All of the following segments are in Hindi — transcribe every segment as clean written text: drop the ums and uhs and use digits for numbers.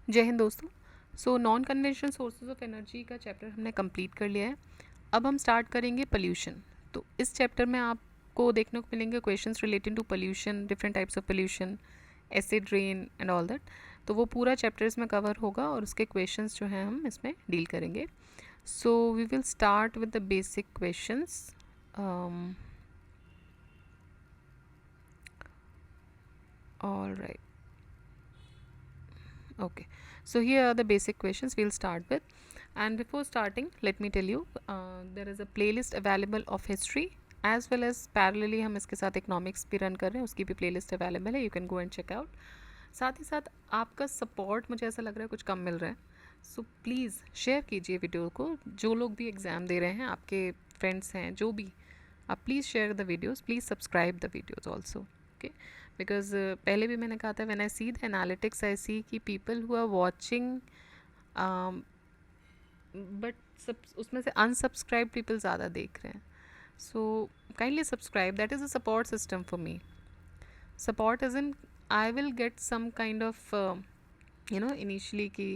जय हिंद दोस्तों। Non conventional sources of energy का चैप्टर हमने कंप्लीट कर लिया है। अब हम स्टार्ट करेंगे पोल्यूशन। तो इस चैप्टर में आपको देखने को मिलेंगे questions related to pollution, different types of pollution, acid rain and all that. तो वो पूरा चैप्टर इसमें कवर होगा और उसके क्वेश्चंस जो हैं हम इसमें डील करेंगे। So we will start with the basic questions. All right, okay, so here are the basic questions we'll start with. And before starting, let me tell you, there is a playlist available of history as well as parallelly हम इसके साथ economics भी रन कर रहे हैं, उसकी भी playlist available है, you can go and check out. साथ ही साथ आपका सपोर्ट मुझे ऐसा लग रहा है कुछ कम मिल रहा है, सो प्लीज़ शेयर कीजिए वीडियो को। जो लोग भी एग्ज़ाम दे रहे हैं, आपके फ्रेंड्स हैं जो भी, आप please share the videos, please subscribe the videos also, okay. Because पहले भी मैंने कहा था, when I see the analytics I see कि people who are watching, but सब उसमें से अनसब्सक्राइब पीपल ज़्यादा देख रहे हैं। So kindly subscribe, that is a support system for me. Support as in I will get some kind of initially कि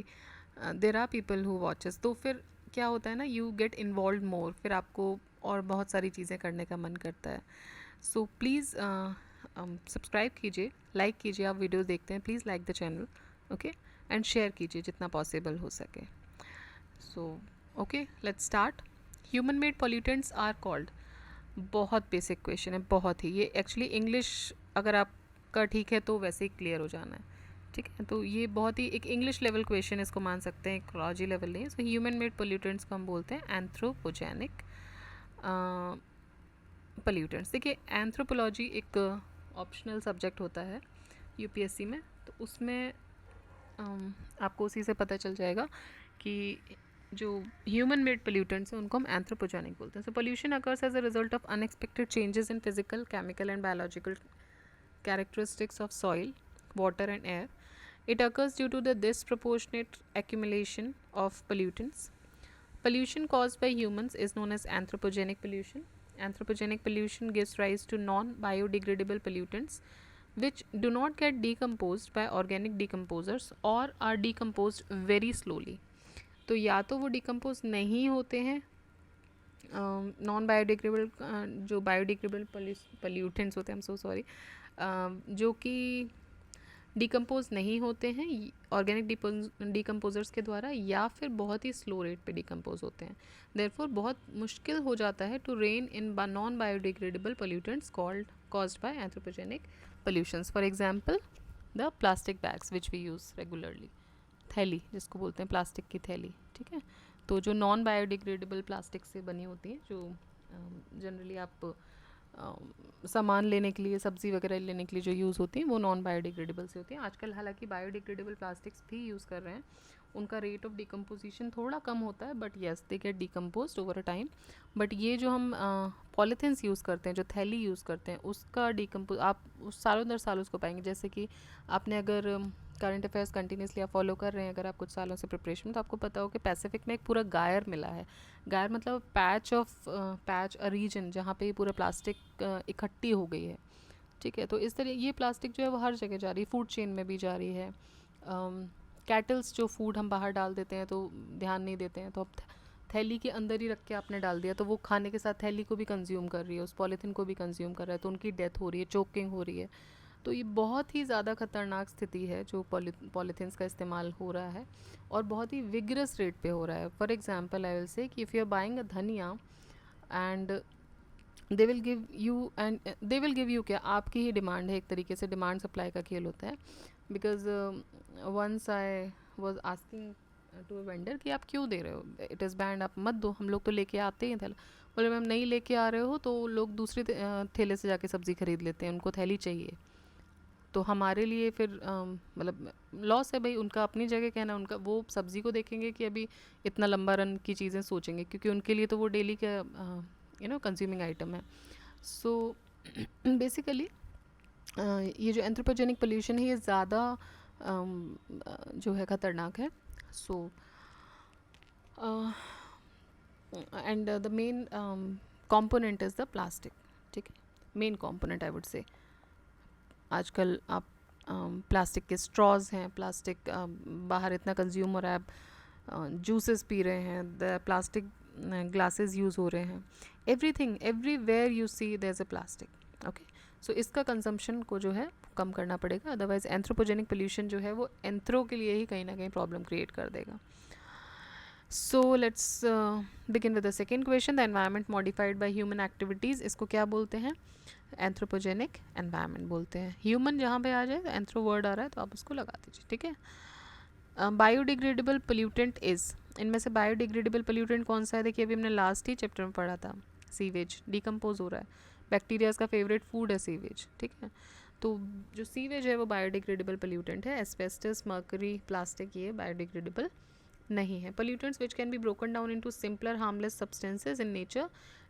there are people who watches, तो फिर क्या होता है ना, you get involved more, फिर आपको और बहुत सारी चीज़ें करने का मन करता है. सो प्लीज़ सब्सक्राइब कीजिए, लाइक कीजिए, आप वीडियोस देखते हैं please like the channel, okay, and share कीजिए जितना पॉसिबल हो सके. So okay, let's start. Human made pollutants are called. बहुत बेसिक क्वेश्चन है, बहुत ही. ये एक्चुअली इंग्लिश अगर आपका ठीक है तो वैसे ही क्लियर हो जाना है, ठीक है. तो ये बहुत ही एक इंग्लिश लेवल क्वेश्चन इसको मान सकते हैं, इकोलॉजी लेवल नहीं. सो ह्यूमन मेड पोल्यूटेंट्स को हम बोलते हैं एंथ्रोपोजेनिक पोल्यूटेंट्स. देखिए, एंथ्रोपोलॉजी एक ऑप्शनल सब्जेक्ट होता है यूपीएससी में, तो उसमें आपको उसी से पता चल जाएगा कि जो ह्यूमन मेड पोल्यूटेंट्स हैं उनको हम एंथ्रोपोजेनिक बोलते हैं. So pollution occurs as a result of unexpected changes in physical, chemical and biological characteristics of soil, water and air. It occurs due to the disproportionate accumulation of pollutants. Pollution caused by humans is known as anthropogenic pollution. Anthropogenic pollution gives rise to non-biodegradable pollutants which do not get decomposed by organic decomposers or are decomposed very slowly. तो या तो वो डिकम्पोज नहीं होते हैं, नॉन बायोडिग्रेडेबल, जो बायोडिग्रेडेबल पोल्यूटेंट्स होते हैं, आई एम सो सॉरी, जो कि डिकम्पोज नहीं होते हैं ऑर्गेनिक डिकम्पोजर्स के द्वारा, या फिर बहुत ही स्लो रेट पे डिकम्पोज होते हैं. देयरफॉर बहुत मुश्किल हो जाता है to rein in non-biodegradable pollutants caused by anthropogenic pollutions. For example the plastic bags which we use regularly, थैली जिसको बोलते हैं, प्लास्टिक की थैली, ठीक है. तो जो नॉन बायोडिग्रेडेबल प्लास्टिक से बनी होती हैं, जो जनरली आप सामान लेने के लिए, सब्ज़ी वगैरह लेने के लिए जो यूज़ होती हैं, वो नॉन बायोडिग्रेडेबल से होती हैं. आजकल हालांकि बायोडिग्रेडेबल प्लास्टिक्स भी यूज़ कर रहे हैं, उनका रेट ऑफ डिकम्पोजिशन थोड़ा कम होता है, but yes they get decompose over a time. But ये जो हम पॉलीथिन्स यूज़ करते हैं, जो थैली यूज़ करते हैं, उसका डिकम्पोज आप उस सालों दर साल उसको पाएंगे. जैसे कि आपने अगर करंट अफेयर्स कंटिन्यूसली आप फॉलो कर रहे हैं अगर आप कुछ सालों से प्रिपरेशन में, तो आपको पता हो कि पैसिफिक में एक पूरा गायर मिला है. गायर मतलब पैच अ रीजन जहाँ पे ये पूरा प्लास्टिक इकट्ठी हो गई है, ठीक है. तो इस तरह ये प्लास्टिक जो है वो हर जगह जा रही है, फूड चेन में भी जा रही है. कैटल्स जो फूड हम बाहर डाल देते हैं तो ध्यान नहीं देते हैं, तो अब थैली के अंदर ही रख के आपने डाल दिया, तो वो खाने के साथ थैली को भी कंज्यूम कर रही है, उस पॉलीथीन को भी कंज्यूम कर रहा है, तो उनकी डेथ हो रही है, चोकिंग हो रही है. तो ये बहुत ही ज़्यादा ख़तरनाक स्थिति है जो पॉलीथीन्स का इस्तेमाल हो रहा है, और बहुत ही विगरस रेट पे हो रहा है. For example I will say कि if you are buying a dhania and they will give you क्या, आपकी ही डिमांड है, एक तरीके से डिमांड सप्लाई का खेल होता है. Because once I was asking to a vendor कि आप क्यों दे रहे हो, इट इज़ बैंड, आप मत दो, हम लोग तो लेके आते हैं थैला. बोले मैम नहीं लेके आ रहे हो तो लोग दूसरे ठेले से जाके सब्ज़ी खरीद लेते हैं, उनको थैली चाहिए. तो हमारे लिए फिर मतलब लॉस है भाई, उनका अपनी जगह कहना, उनका वो सब्ज़ी को देखेंगे कि अभी इतना लंबा रन की चीज़ें सोचेंगे, क्योंकि उनके लिए तो वो डेली का कंज्यूमिंग आइटम है. सो बेसिकली ये जो एंथ्रोपोजेनिक पोल्यूशन है ये ज़्यादा जो है ख़तरनाक है. So and the main component is the plastic, ठीक है. Main component I would say. आजकल आप प्लास्टिक के स्ट्रॉज हैं, प्लास्टिक बाहर इतना कंज्यूम हो रहा है, जूसेस पी रहे हैं, द प्लास्टिक ग्लासेस यूज़ हो रहे हैं, everything everywhere you see there is a plastic. Okay, so इसका कंजम्पशन को जो है कम करना पड़ेगा, अदरवाइज एंथ्रोपोजेनिक पोल्यूशन जो है वो एंथ्रो के लिए ही कहीं ना कहीं प्रॉब्लम क्रिएट कर देगा। So let's begin with the second question, the environment modified by human activities, इसको क्या बोलते हैं? एंथ्रोपोजेनिक एनवायरनमेंट बोलते हैं। ह्यूमन जहाँ पे आ जाए, एंथ्रो वर्ड आ रहा है तो आप उसको लगा दीजिए, ठीक है। बायोडिग्रेडेबल पोल्यूटेंट इज़, इनमें से बायोडिग्रेडेबल पोल्यूटेंट कौन सा है? देखिए अभी हमने लास्ट ही चैप्टर में पढ़ा था, सीवेज डिकम्पोज हो रहा है, बैक्टीरियाज का फेवरेट फूड है सीवेज, ठीक है। तो जो सीवेज है वो बायोडिग्रेडेबल पोल्यूटेंट है। एस्बेस्टस, मर्करी, प्लास्टिक ये बायोडिग्रेडेबल नहीं है। Pollutants which can be broken down into simpler harmless substances in nature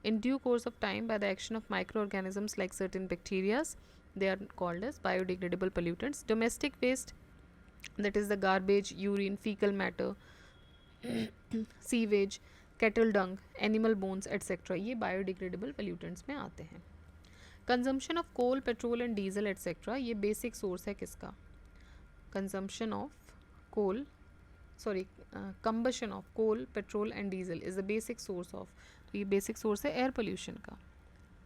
in due course of time by the action of microorganisms like certain bacterias, they are called as biodegradable pollutants. Domestic waste, that is the garbage, urine, fecal matter, sewage, cattle dung, animal bones etc., ये biodegradable pollutants में आते हैं। Consumption of coal, petrol and diesel etcetera, ये बेसिक सोर्स है किसका? Consumption of coal, sorry, combustion of coal, petrol and diesel is the basic source of, तो ये बेसिक सोर्स है एयर पोल्यूशन का,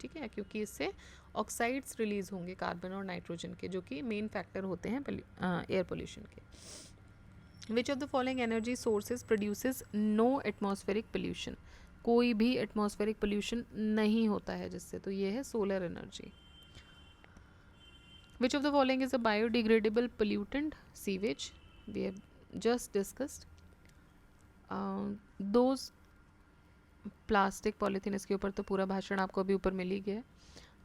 ठीक है, क्योंकि इससे ऑक्साइड्स रिलीज होंगे कार्बन और नाइट्रोजन के, जो कि मेन फैक्टर होते हैं एयर पोल्यूशन के। Which of the following energy sources produces no atmospheric pollution, कोई भी एटमॉस्फेरिक पोल्यूशन नहीं होता है जिससे, तो ये है solar energy. Which of the following is a biodegradable pollutant? Sewage, we have just discussed. Those plastic, polythene, इसके ऊपर तो पूरा भाषण आपको अभी ऊपर मिल ही गया।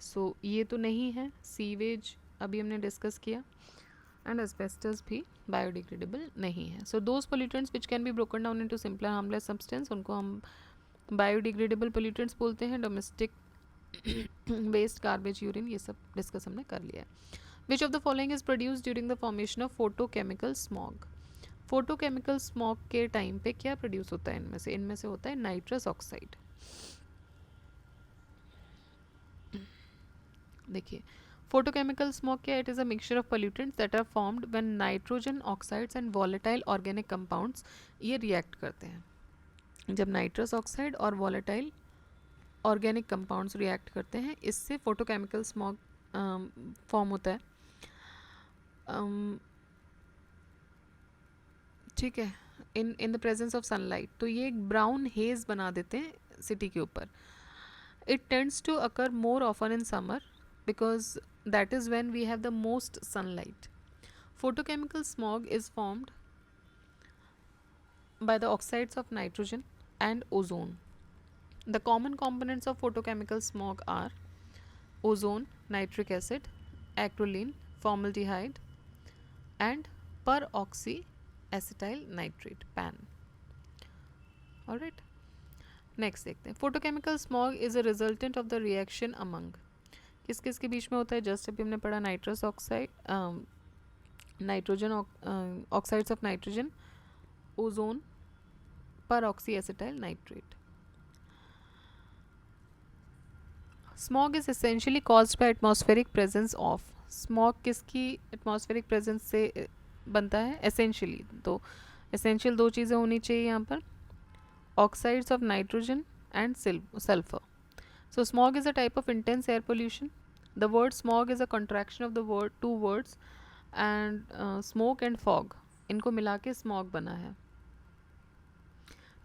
सो ये तो नहीं है। सीवेज अभी हमने डिस्कस किया, एंड एस्बेस्टस भी बायोडिग्रेडेबल नहीं है। So those pollutants which can be broken down into simpler harmless substance, उनको हम बायोडिग्रेडेबल पोल्यूटेंट्स बोलते हैं। डोमेस्टिक वेस्ट, गार्बेज, यूरिन, ये सब डिस्कस हमने कर लिया है। Which of the following is produce during the formation of photochemical smog, photochemical smog के टाइम पे क्या प्रोड्यूस होता है? इनमें से होता है नाइट्रस ऑक्साइड। देखिए फोटोकेमिकल स्मॉग क्या है? It is a mixture of pollutants that are formed when nitrogen oxides and volatile organic compounds ये रिएक्ट करते हैं। जब नाइट्रस ऑक्साइड और वॉलेटाइल ऑर्गेनिक कंपाउंड्स रिएक्ट करते हैं, इससे फोटोकेमिकल स्मॉग फॉर्म होता है, ठीक है, in the presence of sunlight. तो ये एक ब्राउन हेज बना देते हैं सिटी के ऊपर। It tends to occur more often in summer because that is when we have the most sunlight. Photochemical smog is formed by the oxides of nitrogen and ozone. The common components of photochemical smog are ozone, nitric acid, acrolein, formaldehyde and peroxyacetyl nitrate, PAN. Alright, next देखते हैं। photochemical smog is a resultant of the reaction among, किस किस के बीच में होता है? जस्ट अभी हमने पढ़ा nitrous oxide, nitrogen oxides of nitrogen, ozone, peroxyacetyl nitrate. Smog is essentially caused by atmospheric presence of, smog किसकी atmospheric presence से बनता है? essentially, तो essential दो चीज़ें होनी चाहिए यहाँ पर, oxides of nitrogen and sulfur. So smog is a type of intense air pollution. The word smog is a contraction of the word two words and smoke and fog, इनको मिला के smog बना है।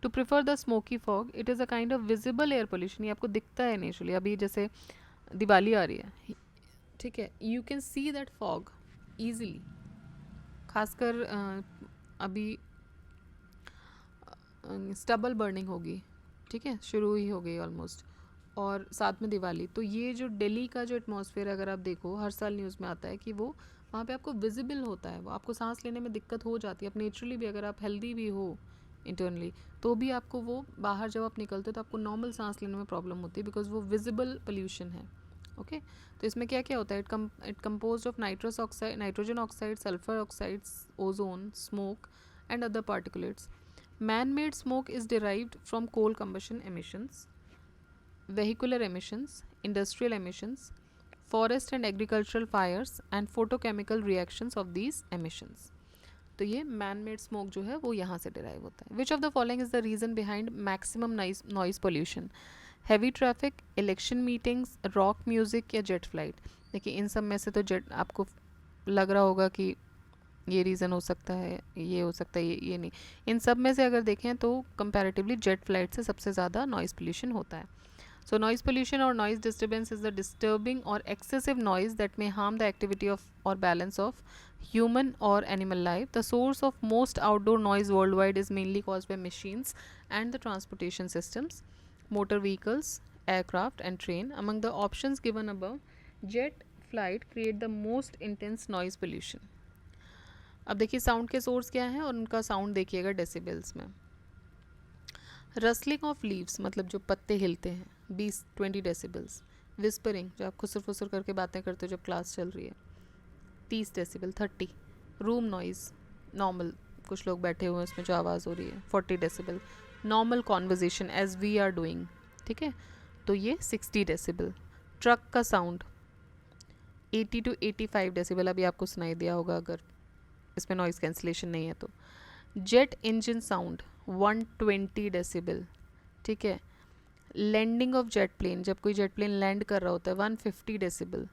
To prefer the smoky fog, it is a kind of visible air pollution, ये आपको दिखता है नेचुरली। अभी जैसे दिवाली आ रही है, ठीक है, you can see that fog easily, खासकर अभी स्टबल बर्निंग होगी, ठीक है, शुरू ही हो गई ऑलमोस्ट, और साथ में दिवाली। तो ये जो दिल्ली का जो एटमॉस्फेयर अगर आप देखो, हर साल न्यूज़ में आता है कि वो वहाँ पे आपको विजिबल होता है, वो आपको सांस लेने में दिक्कत हो जाती है। अब नेचुरली भी अगर आप हेल्दी भी हो इंटरनली, तो भी आपको वो बाहर जब आप निकलते हो तो आपको नॉर्मल सांस लेने में प्रॉब्लम होती है, बिकॉज वो विजिबल पोल्यूशन है। ओके, तो इसमें क्या क्या होता है? It compose of nitrous oxide, nitrogen oxide, sulphur oxides, ozone, smoke and other particulates. Man made smoke is derived from coal combustion emissions, vehicular emissions, industrial emissions, forest and agricultural fires and photochemical reactions of these emissions. तो ये मैन मेड स्मोक जो है वो यहाँ से डिराइव होता है. Which of the following is the reason behind maximum noise pollution? Heavy traffic, election meetings, rock music या जेट फ्लाइट. देखिए इन सब में से तो जेट आपको लग रहा होगा कि ये रीज़न हो सकता है, ये हो सकता है, ये नहीं. इन सब में से अगर देखें तो कंपैरेटिवली जेट फ्लाइट से सबसे ज़्यादा नॉइज़ पोल्यूशन होता है. So noise pollution or noise disturbance is the disturbing or excessive noise that may harm the activity of or balance of human or animal life. The source of most outdoor noise worldwide is mainly caused by machines and the transportation systems, motor vehicles, aircraft and train. Among the options given above, jet flight create the most intense noise pollution. अब देखिए साउंड के सोर्स क्या हैं और उनका साउंड देखिएगा डेसिबल्स में. रसलिंग ऑफ लीव्स मतलब जो पत्ते हिलते हैं 20-20 डेसिबल्स. विस्परिंग जो आप खुसर फुसर करके बातें करते हो जब क्लास चल रही है 30 डेसिबल 30. रूम नॉइज़ नॉर्मल कुछ लोग बैठे हुए हैं उसमें जो आवाज़ हो रही है 40 decibel. Normal conversation as we are doing, ठीक है, तो ये 60 डेसिबल. ट्रक का साउंड 80 to 85 डेसिबल अभी आपको सुनाई दिया होगा अगर इसमें नॉइज़ कैंसिलेशन नहीं है तो. जेट इंजन साउंड 120 डेसिबल, ठीक है. लैंडिंग ऑफ जेट प्लेन जब कोई जेट प्लेन लैंड कर रहा होता है 150 decibel.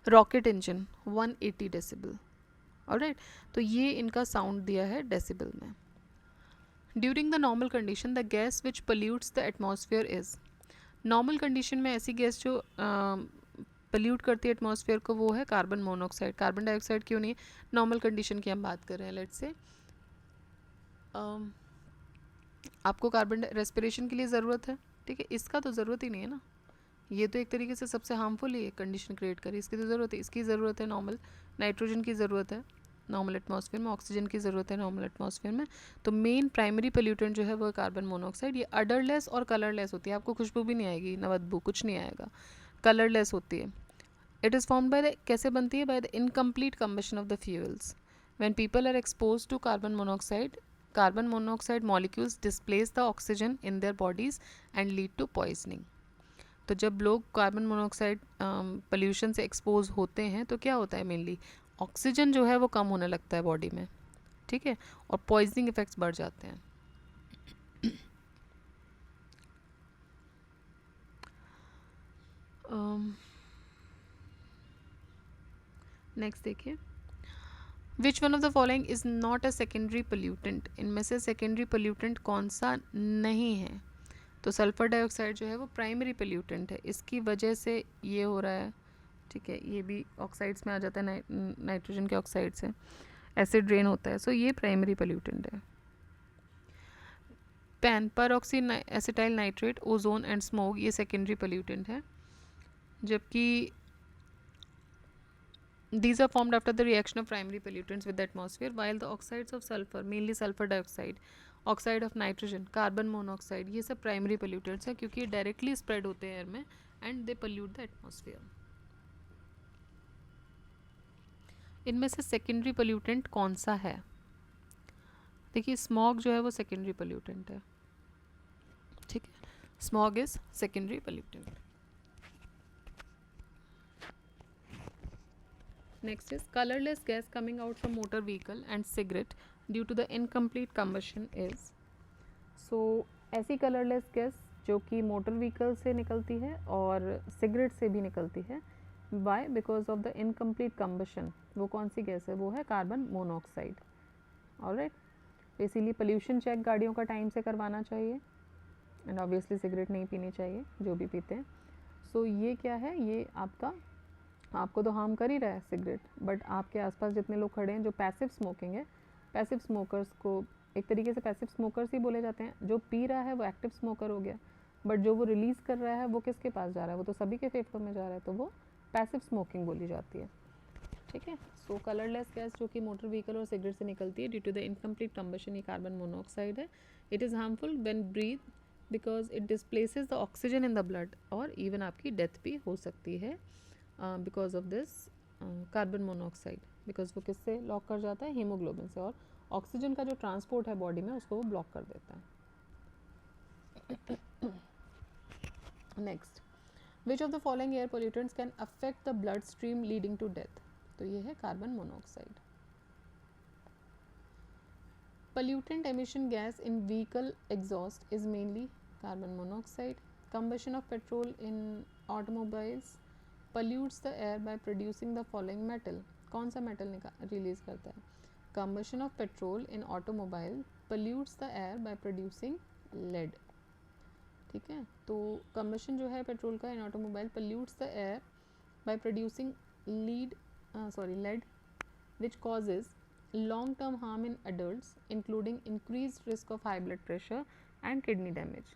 Rocket engine 180 decibel. Alright, तो ये इनका साउंड दिया है डेसिबल में. During the normal condition the gas which pollutes the atmosphere is. Normal condition में ऐसी गैस जो पोल्यूट करती है एटमॉस्फेयर को वो है कार्बन मोनोऑक्साइड. कार्बन डाइऑक्साइड क्यों नहीं है? नॉर्मल कंडीशन की हम बात कर रहे हैं. लेट्स से आपको कार्बन रेस्पिरेशन के लिए ज़रूरत है, ठीक है, इसका तो ज़रूरत ही नहीं है ना. ये तो एक तरीके से सबसे हार्मफुल ही कंडीशन क्रिएट करी. इसकी तो ज़रूरत है, इसकी ज़रूरत है नॉर्मल. नाइट्रोजन की ज़रूरत है नॉर्मल एटमॉस्फेयर में, ऑक्सीजन की ज़रूरत है नॉर्मल एटमॉस्फेयर में. तो मेन प्राइमरी पोल्यूटेंट जो है वो कार्बन मोनोऑक्साइड. ये अडरलेस और कलरलेस होती है. आपको खुशबू भी नहीं आएगी, न बदबू, कुछ नहीं आएगा. कलरलेस होती है. It is formed by the, कैसे बनती है? By the incomplete combustion of the fuels. When people are expose to carbon monoxide molecules displace the oxygen in their bodies and lead to poisoning. तो जब लोग कार्बन मोनोऑक्साइड पोल्यूशन से एक्सपोज होते हैं तो क्या होता है? मेनली ऑक्सीजन जो है वो कम होने लगता है बॉडी में, ठीक है, और पॉइजनिंग इफेक्ट्स बढ़ जाते हैं. नेक्स्ट देखिए, which one of the following is not a secondary pollutant. इनमें से सेकेंडरी पोल्यूटेंट कौन सा नहीं है? तो सल्फर डाइऑक्साइड जो है वो प्राइमरी पोल्यूटेंट है. इसकी वजह से ये हो रहा है, ठीक है, ये भी ऑक्साइड्स में आ जाता है नाइट्रोजन के ऑक्साइड से, एसिड ड्रेन होता है. सो ये प्राइमरी पोल्यूटेंट है. पैन पर oxy acetyl nitrate, ozone and smoke ये सेकेंडरी पोल्यूटेंट है. जबकि these are formed after the reaction of primary pollutants with the atmosphere, while the oxides of sulfur, mainly sulfur dioxide, oxide of nitrogen, carbon monoxide, ये सब प्राइमरी पोल्यूटेंट्स हैं क्योंकि ये डायरेक्टली स्प्रेड होते हैं एयर में and they pollute the atmosphere. इनमें से सेकेंडरी पोल्यूटेंट कौन सा है? देखिए स्मॉग जो है वो सेकेंडरी पोल्यूटेंट है, ठीक है, smog is secondary pollutant. Next is colorless gas coming out from motor vehicle and cigarette due to the incomplete combustion is. So ऐसी colorless gas जो कि मोटर व्हीकल से निकलती है और सिगरेट से भी निकलती है. Why? Because of the incomplete combustion. वो कौन सी गैस है? वो है कार्बन मोनोऑक्साइड. ऑलराइट, तो इसीलिए पोल्यूशन चेक गाड़ियों का टाइम से करवाना चाहिए एंड ऑब्वियसली सिगरेट नहीं पीनी चाहिए जो भी पीते हैं. सो ये क्या है? ये आपको तो हार्म कर ही रहा है सिगरेट, बट आपके आसपास जितने लोग खड़े हैं जो पैसिव स्मोकिंग है, पैसिव स्मोकर्स को एक तरीके से पैसिव स्मोकर्स ही बोले जाते हैं. जो पी रहा है वो एक्टिव स्मोकर हो गया, बट जो वो रिलीज़ कर रहा है वो किसके पास जा रहा है? वो तो सभी के फेफड़ों में जा रहा है, तो वो पैसिव स्मोकिंग बोली जाती है, ठीक है. सो कलरलेस गैस जो कि मोटर व्हीकल और सिगरेट से निकलती है due to the incomplete combustion, ये कार्बन मोनोऑक्साइड है. It is harmful when breathe because it displaces the oxygen in the blood, और इवन आपकी डेथ भी हो सकती है because of this carbon monoxide, because वो किससे लॉक कर जाता है? हीमोग्लोबिन से, और ऑक्सीजन का जो ट्रांसपोर्ट है बॉडी में उसको वो ब्लॉक कर देता है. Next, which of the following air pollutants can affect the blood stream leading to death, तो ये है carbon monoxide. Pollutant emission gas in vehicle exhaust is mainly carbon monoxide. Combustion of petrol in automobiles pollutes the air by producing the following metal. कौन सा metal रिलीज करता है? Combustion of petrol in automobile pollutes the air by producing lead. ठीक है, तो combustion जो है पेट्रोल का in automobile pollutes the air by producing lead which causes long term harm in adults including increased risk of high blood pressure and kidney damage.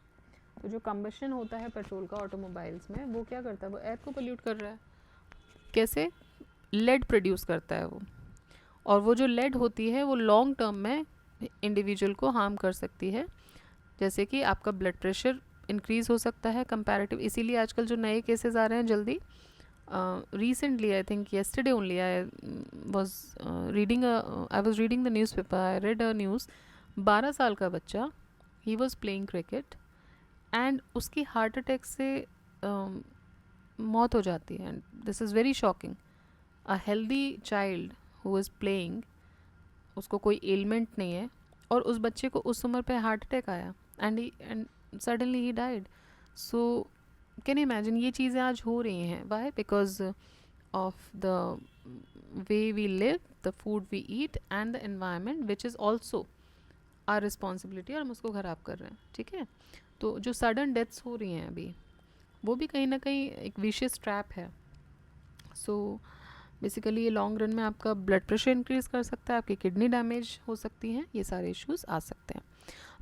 तो जो combustion होता है पेट्रोल का ऑटोमोबाइल्स में, वो क्या करता है? वो एयर को पोल्यूट कर रहा है। कैसे? लेड प्रोड्यूस करता है वो, और वो जो लेड होती है वो लॉन्ग टर्म में इंडिविजुअल को हार्म कर सकती है, जैसे कि आपका ब्लड प्रेशर इंक्रीज़ हो सकता है कंपैरेटिव। इसीलिए आजकल जो नए केसेस आ रहे हैं जल्दी, recently I think yesterday only I was reading the newspaper, I read a news, 12 साल का बच्चा, he was playing cricket and उसकी हार्ट अटैक से मौत हो जाती है, and this is very shocking. A healthy child who is playing, उसको कोई ailment नहीं है, और उस बच्चे को उस उम्र पे हार्ट अटैक आया and suddenly he died. So can imagine ये चीज़ें आज हो रही हैं। Why? Because of the way we live, the food we eat and the environment which is also our responsibility, और हम उसको ख़राब कर रहे हैं। ठीक है, तो जो सडन डेथ्स हो रही हैं अभी, वो भी कहीं ना कहीं एक विशियस ट्रैप है। सो बेसिकली ये लॉन्ग रन में आपका ब्लड प्रेशर इंक्रीज़ कर सकता है, आपकी किडनी डैमेज हो सकती हैं, ये सारे इश्यूज आ सकते हैं।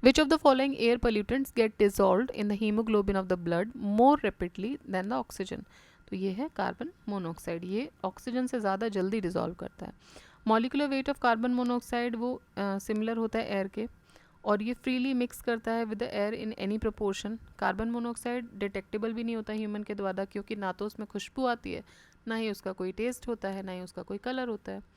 Which of the following air pollutants get dissolved in the hemoglobin of the blood more rapidly than the oxygen? तो ये है कार्बन मोनोऑक्साइड, ये ऑक्सीजन से ज़्यादा जल्दी डिजॉल्व करता है। Molecular weight of carbon monoxide वो सिमिलर होता है एयर के, और ये फ्रीली मिक्स करता है with the air in any proportion. Carbon monoxide detectable भी नहीं होता ह्यूमन के द्वारा, क्योंकि ना तो उसमें खुशबू आती है, ना ही उसका कोई टेस्ट होता है, ना ही उसका कोई कलर होता है।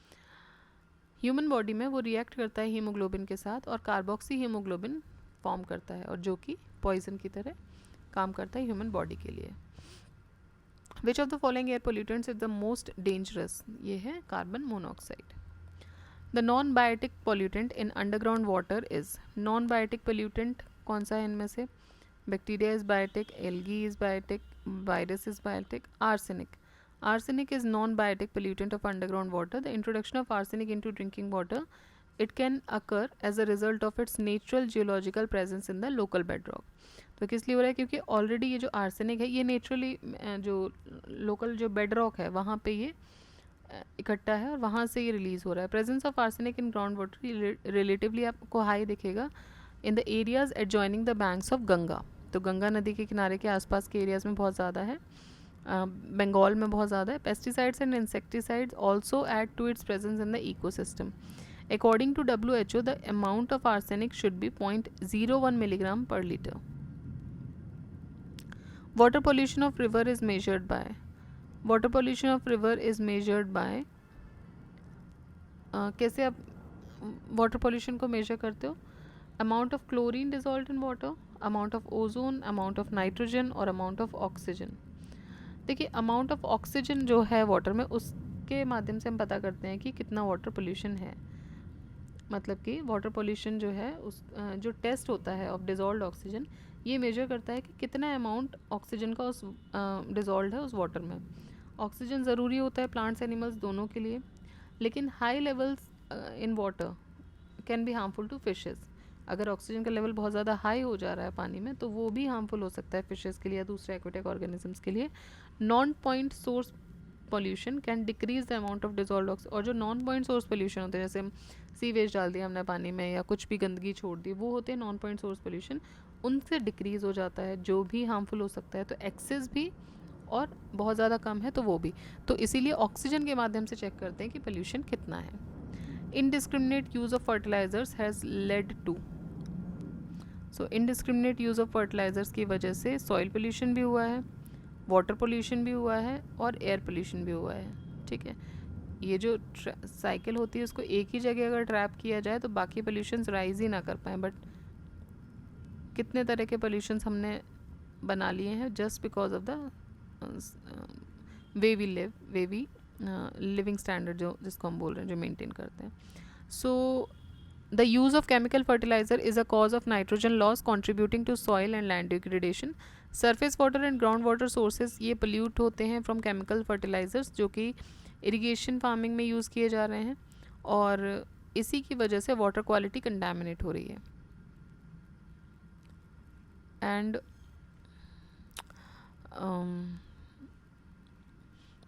ह्यूमन बॉडी में वो रिएक्ट करता है हीमोग्लोबिन के साथ और कार्बोक्सी हीमोग्लोबिन फॉर्म करता है, और जो कि पॉइजन की तरह काम करता है ह्यूमन बॉडी के लिए। Which of the following air pollutants is the most dangerous? ये है carbon monoxide. The non biotic pollutant in underground water is? Non biotic pollutant कौन सा है इनमें से? Bacteria is biotic, algae is biotic, virus is biotic, arsenic. Arsenic is non-biotic pollutant of underground water. The introduction of arsenic into drinking water, it can occur as a result of its natural geological presence in the local bedrock. तो किस लिए हो रहा है? क्योंकि ऑलरेडी ये जो आर्सेनिक है ये नेचुरली जो लोकल जो बेड रॉक है वहाँ पे ये इकट्ठा है और वहाँ से ये रिलीज़ हो रहा है। Presence of arsenic in ground water relatively आपको हाई दिखेगा in the areas adjoining the banks of Ganga. तो गंगा नदी के किनारे के आसपास के एरियाज़ में बहुत ज़्यादा है, बंगाल में बहुत ज़्यादा है। Pesticides and insecticides also add to its presence in the ecosystem. According to WHO, the amount of arsenic should be 0.01 milligram per litre. Water pollution of river is measured by? Water pollution of river is measured by, कैसे आप वाटर पोल्यूशन को मेजर करते हो? Amount of chlorine dissolved in water, amount of ozone, amount of nitrogen और अमाउंट ऑफ ऑक्सीजन। देखिए, अमाउंट ऑफ ऑक्सीजन जो है वाटर में, उसके माध्यम से हम पता करते हैं कि कितना वाटर पोल्यूशन है। मतलब कि वाटर पोल्यूशन जो है उस जो टेस्ट होता है ऑफ डिजॉल्व्ड ऑक्सीजन, ये मेजर करता है कि कितना अमाउंट ऑक्सीजन का उस डिजॉल्व्ड है उस वाटर में। ऑक्सीजन ज़रूरी होता है प्लांट्स एनिमल्स दोनों के लिए, लेकिन high levels in water can be harmful to fishes. अगर ऑक्सीजन का लेवल बहुत ज़्यादा हाई हो जा रहा है पानी में तो वो भी हार्मफुल हो सकता है फिशेज़ के लिए या दूसरे एक्वेटिक ऑर्गेनिजम्स के लिए। Non point source pollution can decrease the amount of dissolved oxygen. और जो नॉन पॉइंट सोर्स पोल्यूशन होते हैं, जैसे हम सीवेज डाल दिया हमने पानी में या कुछ भी गंदगी छोड़ दी, वो होते हैं नॉन पॉइंट सोर्स पोल्यूशन, उनसे डिक्रीज़ हो जाता है, जो भी हार्मफुल हो सकता है। तो एक्सेस भी और बहुत ज़्यादा कम है तो वो भी। तो इसीलिए ऑक्सीजन के माध्यम से चेक करते हैं कि पोल्यूशन कितना है। Indiscriminate use of fertilizers has led to? So indiscriminate use of fertilizers की वजह से सॉइल पोल्यूशन भी हुआ है, वाटर पोल्यूशन भी हुआ है और एयर पोल्यूशन भी हुआ है। ठीक है, ये जो साइकिल होती है उसको एक ही जगह अगर ट्रैप किया जाए तो बाकी पोल्यूशंस राइज ही ना कर पाएँ, बट कितने तरह के पोल्यूशंस हमने बना लिए हैं just because of the wavy living standard जो जिसको हम बोल रहे हैं, जो मेंटेन करते हैं. So the use of chemical fertilizer is a cause of nitrogen loss contributing to soil and land degradation. Surface water and ground water sources ये पोल्यूट होते हैं फ्रॉम केमिकल फर्टिलाइजर्स जो कि इरिगेशन फार्मिंग में यूज़ किए जा रहे हैं, और इसी की वजह से वाटर क्वालिटी कंटामिनेट हो रही है. And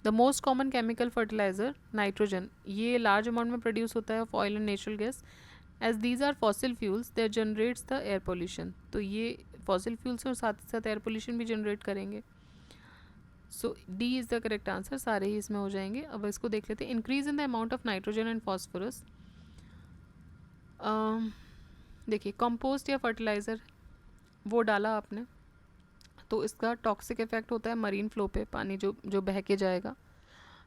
the most common chemical fertilizer nitrogen, ये लार्ज अमाउंट में प्रोड्यूस होता है of oil and natural gas. As these are fossil fuels there generates the air pollution. तो ये फॉसिल फ्यूल्स और साथ ही साथ एयर पोल्यूशन भी जनरेट करेंगे. So D is the correct answer, सारे ही इसमें हो जाएंगे. अब इसको देख लेते हैं. Increase in the amount of nitrogen and phosphorus. देखिए, कंपोस्ट या फर्टिलाइज़र वो डाला आपने, तो इसका टॉक्सिक इफेक्ट होता है मरीन फ्लो पे, पानी जो बह के जाएगा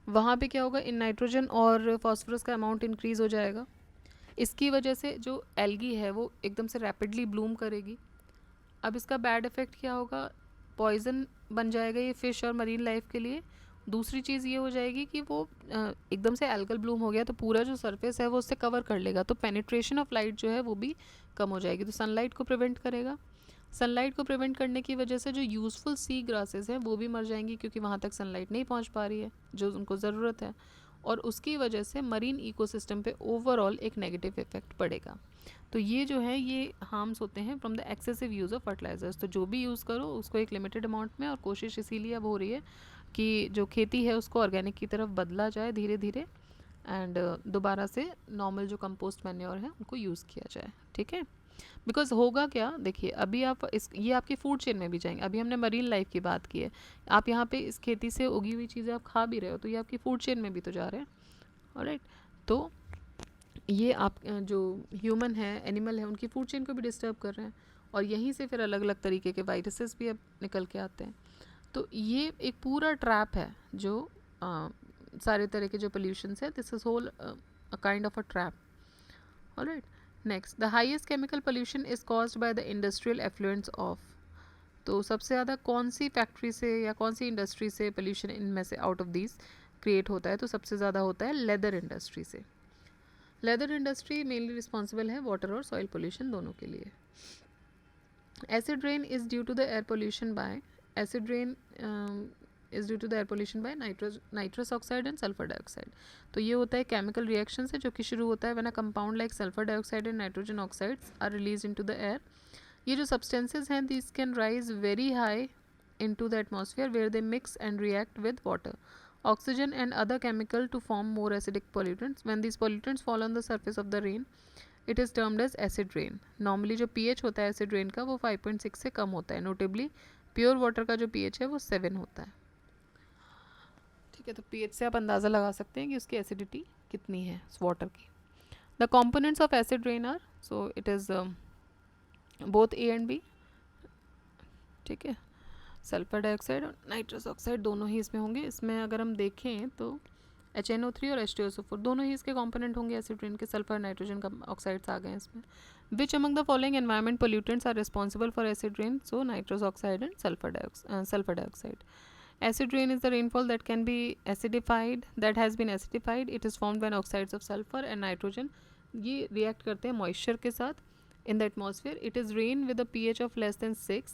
वहाँ पे क्या होगा, इन नाइट्रोजन और फॉस्फोरस का अमाउंट इंक्रीज़ हो जाएगा. इसकी वजह से जो एल्गी है वो एकदम से रैपिडली ब्लूम करेगी. अब इसका बैड इफ़ेक्ट क्या होगा, पॉइजन बन जाएगा ये फ़िश और मरीन लाइफ के लिए. दूसरी चीज़ ये हो जाएगी कि वो एकदम से एल्गल ब्लूम हो गया तो पूरा जो सरफेस है वो उससे कवर कर लेगा, तो पेनिट्रेशन ऑफ लाइट जो है वो भी कम हो जाएगी, तो सनलाइट को प्रिवेंट करेगा. सनलाइट को प्रिवेंट करने की वजह से जो यूज़फुल सी ग्रासेस हैं वो भी मर जाएंगी, क्योंकि वहाँ तक सनलाइट नहीं पहुँच पा रही है जो उनको ज़रूरत है, और उसकी वजह से मरीन इकोसिस्टम पे ओवरऑल एक नेगेटिव इफेक्ट पड़ेगा. तो ये जो है ये हार्म्स होते हैं from the excessive use of fertilizers. तो जो भी यूज़ करो उसको एक लिमिटेड अमाउंट में, और कोशिश इसीलिए अब हो रही है कि जो खेती है उसको ऑर्गेनिक की तरफ बदला जाए धीरे धीरे, एंड दोबारा से नॉर्मल जो कंपोस्ट मैन्योर है उनको यूज़ किया जाए. ठीक है, बिकॉज होगा क्या, देखिए अभी आप ये आपकी फूड चेन में भी जाएंगे. अभी हमने मरीन लाइफ की बात की है, आप यहाँ पे इस खेती से उगी हुई चीज़ें आप खा भी रहे हो, तो ये आपकी फूड चेन में भी तो जा रहे हैं. ऑलराइट, तो ये आप जो ह्यूमन है, एनिमल है, उनकी फूड चेन को भी डिस्टर्ब कर रहे हैं, और यहीं से फिर अलग अलग तरीके के वायरसेस भी अब निकल के आते हैं. तो ये एक पूरा ट्रैप है जो सारे तरह के जो पोल्यूशंस है, this is whole a kind of a trap. Alright, next, the highest chemical pollution is caused by the industrial effluents of. तो सबसे ज़्यादा कौन सी फैक्ट्री से या कौन सी इंडस्ट्री से पोल्यूशन इनमें से आउट ऑफ दीज क्रिएट होता है, तो सबसे ज़्यादा होता है लेदर इंडस्ट्री से. लेदर इंडस्ट्री मेनली रिस्पॉन्सिबल है वाटर और सॉइल पोल्यूशन दोनों के लिए. Acid rain is due to the air pollution by, acid rain is due to the air pollution by nitrous oxide and sulphur dioxide. तो ये होता है केमिकल रिएक्शन से जो कि शुरू होता है when a compound like sulphur dioxide and nitrogen oxides are release into the air. ये जो सब्सटेंसेज हैं these can rise very high into the atmosphere where they mix and react with water, oxygen and other chemical to form more acidic pollutants. When these pollutants fall on the surface of the rain, it is termed as acid rain. Normally जो pH होता है acid rain का वो 5.6 से कम होता है. Notably प्योर वाटर का जो pH है वो 7 होता है. ठीक है, तो pH से आप अंदाज़ा लगा सकते हैं कि उसकी एसिडिटी कितनी है उस वाटर की. The components of acid rain are, so it is both A and B. ठीक है, सल्फर डाइऑक्साइड और नाइट्रस ऑक्साइड दोनों ही इसमें होंगे. इसमें अगर हम देखें तो HNO3 और H2SO4 दोनों ही इसके कंपोनेंट होंगे एसिड रेन के. सल्फर नाइट्रोजन का ऑक्साइड्स आ गए हैं इसमें. Which among the following environment pollutants are responsible for acid rain, so nitrous oxide and sulphur dioxide. Acid rain is the rainfall that can be acidified, that has been acidified. It is formed when oxides of sulfur and nitrogen ये react करते हैं moisture के साथ in the atmosphere. It is rain with a pH of less than 6.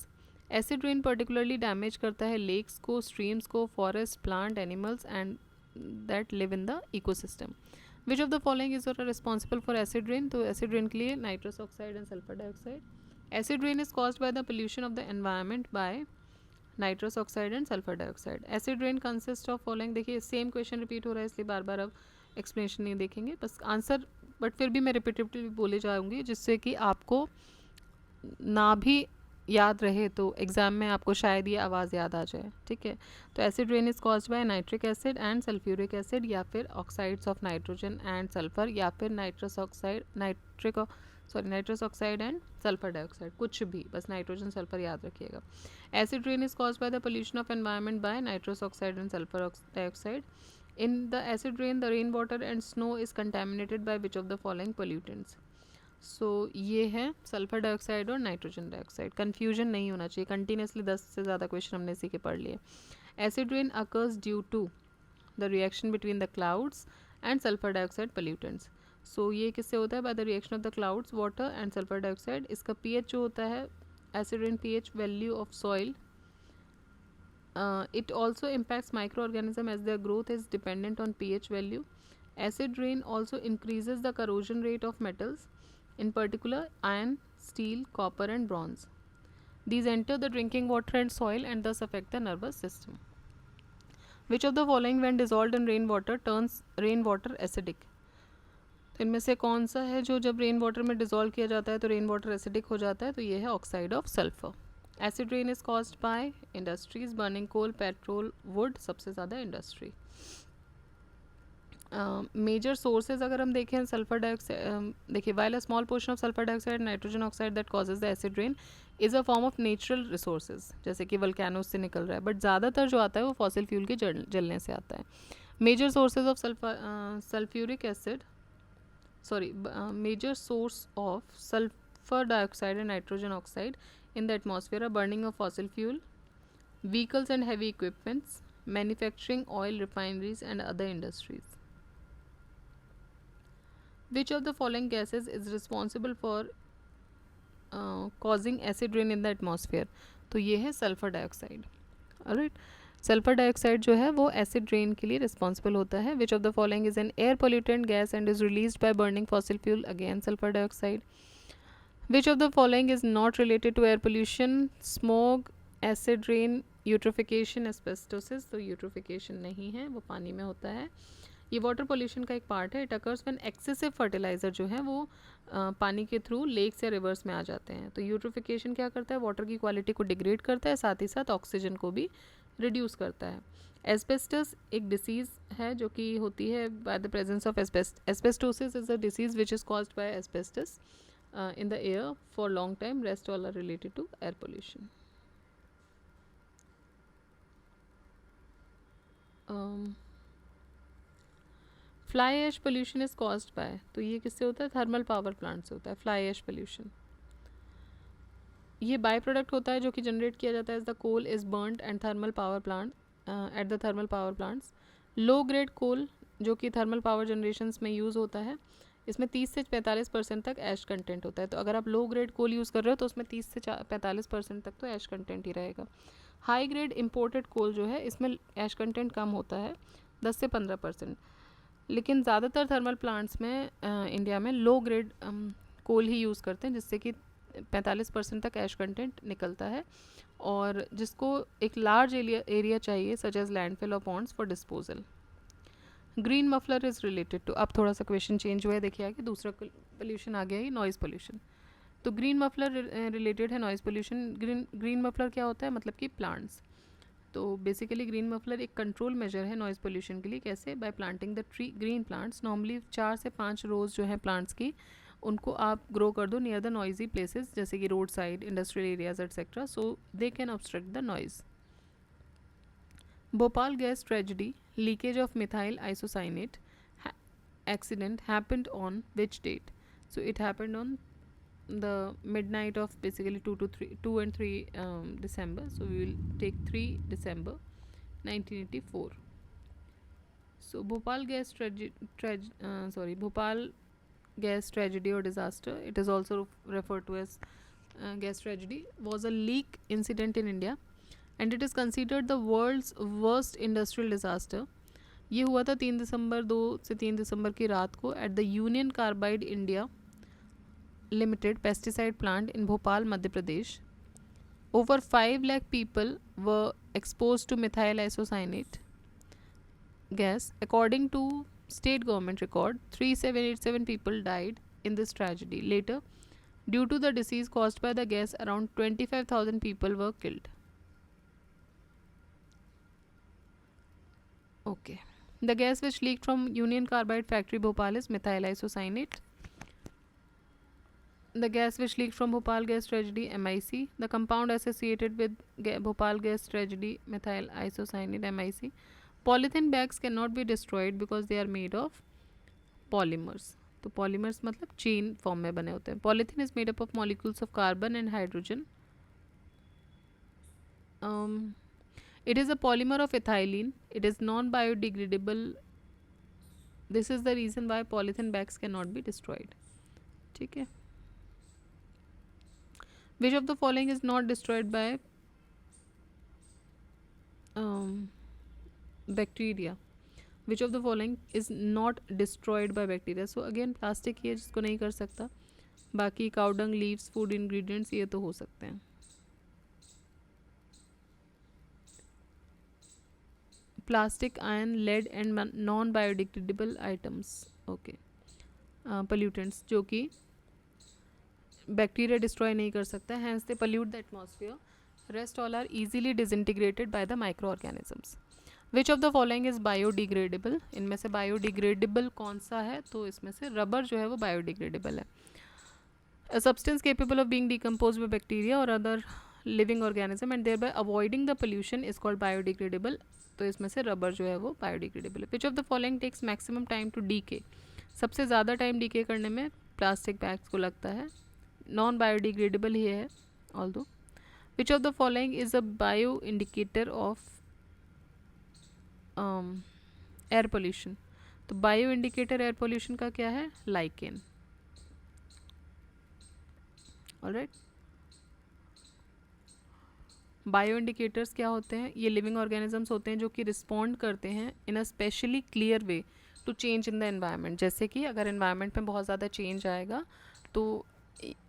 Acid rain particularly damage करता है lakes को, streams को, forest, plant, animals and that live in the ecosystem. Which of the following is responsible for acid rain? तो acid rain के लिए nitrous oxide and sulfur dioxide. Acid rain is caused by the pollution of the environment by nitrous oxide and sulphur dioxide. Acid rain consist of following. देखिए सेम क्वेश्चन रिपीट हो रहा है इसलिए बार बार अब एक्सप्लेनेशन नहीं देखेंगे, बस आंसर, बट फिर भी मैं रिपीटेटिवली बोले जाऊंगी जिससे कि आपको ना भी याद रहे तो एग्ज़ाम में आपको शायद ये आवाज़ याद आ जाए. ठीक है, तो acid rain is caused by nitric acid and sulphuric acid, या फिर oxides of nitrogen and sulphur, या फिर nitrous oxide and sulphur dioxide. कुछ भी, बस नाइट्रोजन सल्फर याद रखिएगा. Acid rain is caused by the pollution of environment by nitrous oxide and sulphur dioxide. In the acid rain the rain water and snow is contaminated by which of the following pollutants. So ये है सल्फर डाइऑक्साइड और नाइट्रोजन डाइऑक्साइड. कन्फ्यूजन नहीं होना चाहिए. कंटिन्यूसली 10 से ज़्यादा क्वेश्चन हमने इसी के पढ़ लिए. Acid rain occurs due to the reaction between the clouds and sulfur dioxide pollutants. So ये किससे होता है? By the reaction of the clouds, water and sulfur dioxide. इसका pH जो होता है, acid rain pH value of soil, it also impacts microorganism as their growth is dependent on pH value. Acid rain also increases the corrosion rate of metals, in particular iron, steel, copper and bronze. These enter the drinking water and soil and thus affect the nervous system. Which of the following when dissolved in rainwater turns rainwater acidic? तो इनमें से कौन सा है जो जब रेन वाटर में डिजोल्व किया जाता है तो रेन वाटर एसिडिक हो जाता है? तो ये है oxide of sulphur. Acid rain is caused by industries burning coal, petrol, wood, सबसे ज़्यादा इंडस्ट्री. मेजर सोर्सेज अगर हम देखें सल्फर डाइऑक्साइड, देखिए while a small portion of sulphur dioxide nitrogen oxide that causes the acid rain is a form of natural resources, जैसे कि वल्केनोस से निकल रहा है, बट ज़्यादातर जो आता है वो फॉसिल फ्यूल के जलने से आता है. Major sources of sulphuric acid major source of sulfur dioxide and nitrogen oxide in the atmosphere are burning of fossil fuel, vehicles and heavy equipments, manufacturing, oil refineries and other industries. Which of the following gases is responsible for causing acid rain in the atmosphere? तो ये है sulphur dioxide. Alright, sulphur dioxide जो है वो एसिड रेन के लिए रिस्पॉन्सिबल होता है. Which of the following is an air pollutant gas and is released by burning fossil fuel? Again sulphur dioxide. Which of the following is not related to air pollution? Smog, acid rain, eutrophication, asbestosis. तो यूट्रोफिकेशन नहीं है, वो पानी में होता है. ये वाटर पोल्यूशन का एक पार्ट है. It occurs when excessive fertilizer जो है वो पानी के थ्रू लेक्स या रिवर्स में आ जाते हैं. तो यूट्रोफिकेशन क्या करता है? वाटर की क्वालिटी को डिग्रेड करता है, साथ ही साथ ऑक्सीजन को भी रिड्यूस करता है. एस्बेस्टस एक डिसीज़ है जो कि होती है by the presence of asbestosis is a disease which is caused by asbestos in the air for long time. Rest all are related to air pollution. Fly ash pollution is caused by, तो ये किससे होता है? थर्मल पावर प्लांट से होता है फ्लाई ऐश पोल्यूशन. ये बाय प्रोडक्ट होता है जो कि जनरेट किया जाता है as the coal is burned and thermal power plant at the thermal power plants. Low grade coal जो कि थर्मल पावर जनरेशंस में यूज़ होता है, इसमें 30 से 45% तक ऐश कंटेंट होता है. तो अगर आप लो ग्रेड कोल यूज़ कर रहे हो तो उसमें 30 से 45% तक तो ऐश कंटेंट ही रहेगा. हाई ग्रेड इम्पोर्टेड कोल जो है इसमें ऐश कंटेंट कम होता है, 10 से 15%. लेकिन ज़्यादातर थर्मल प्लांट्स में इंडिया में लो ग्रेड कोल ही यूज़ करते हैं, जिससे कि 45% तक ऐश कंटेंट निकलता है, और जिसको एक लार्ज एरिया चाहिए सच एज लैंडफिल और ponds for disposal. Green muffler is related to, अब थोड़ा सा क्वेश्चन चेंज हुआ है, देखिए आगे दूसरा पोल्यूशन आ गया है, नॉइज़ पोल्यूशन. तो ग्रीन मफलर रिलेटेड है नॉइज़ पोल्यूशन. ग्रीन मफलर क्या होता है? मतलब कि प्लांट्स. तो बेसिकली ग्रीन मफलर एक कंट्रोल मेजर है नॉइज़ पोल्यूशन के लिए. कैसे? Bye planting the tree green plants. Normally 4 से 5 रोज़ जो है प्लांट्स की, उनको आप ग्रो कर दो नियर द नॉइजी प्लेसेस, जैसे कि road side, industrial areas etcetera, so they can obstruct the noise. Bhopal gas tragedy, leakage of methyl isocyanate accident happened on which date? So it happened on the midnight of basically 2 and 3 December. So we will take 3 December 1984. So Bhopal gas tragedy or disaster, it is also referred to as gas tragedy, was a leak incident in India and it is considered the world's worst industrial disaster. ये हुआ था 2 से 3 दिसंबर की रात को at the union carbide India limited pesticide plant in Bhopal, Madhya Pradesh. Over 5 lakh people were expose two methyl isocyanate gas. According to state government record, 3787 people died in this tragedy. Later, due to the disease caused by the gas, around 25,000 people were killed. Okay. The gas which leaked from Union Carbide factory Bhopal is methyl isocyanate. The gas which leaked from Bhopal gas tragedy, MIC. The compound associated with Bhopal gas tragedy, methyl isocyanate, MIC. Polythene bags cannot be destroyed because they are made of polymers. तो polymers मतलब chain form में बने होते हैं. Polythene is made up of molecules of carbon and hydrogen. It is a polymer of ethylene. It is non-biodegradable. This is the reason why polythene bags cannot be destroyed. ठीक है. Which of the following is not destroyed by bacteria? Which of the following is not destroyed by bacteria? So again plastic ही है जिसको नहीं कर सकता. बाकी काउडंग, लीव्स, फूड इंग्रेडिएंट्स ये तो हो सकते हैं. Plastic, iron, lead and non biodegradable items. Okay. Pollutants जो कि बैक्टीरिया डिस्ट्रॉय नहीं कर सकता, hence they pollute the atmosphere. Rest all are easily disintegrated by the micro organisms. Which of the following is biodegradable? इनमें से बायोडिग्रेडेबल कौन सा है? तो इसमें से रबर जो है वो बायोडिग्रेडेबल है. A substance capable of being decomposed by bacteria or other living organism and thereby avoiding the pollution is called biodegradable. तो इसमें से रबर जो है वो बायोडिग्रेडेबल है. Which of the following takes maximum time to decay? सबसे ज़्यादा टाइम डीके करने में प्लास्टिक बैग्स को लगता है. नॉन बायोडिग्रेडेबल ही है although. Which of the following is a bio indicator of air pollution? तो बायो इंडिकेटर एयर पोल्यूशन का क्या है? लाइकेन. ऑलराइट. बायो इंडिकेटर्स क्या होते हैं? ये लिविंग ऑर्गेनिजम्स होते हैं जो कि रिस्पॉन्ड करते हैं in a specially clear way to change in the environment. जैसे कि अगर एनवायरनमेंट में बहुत ज़्यादा चेंज आएगा तो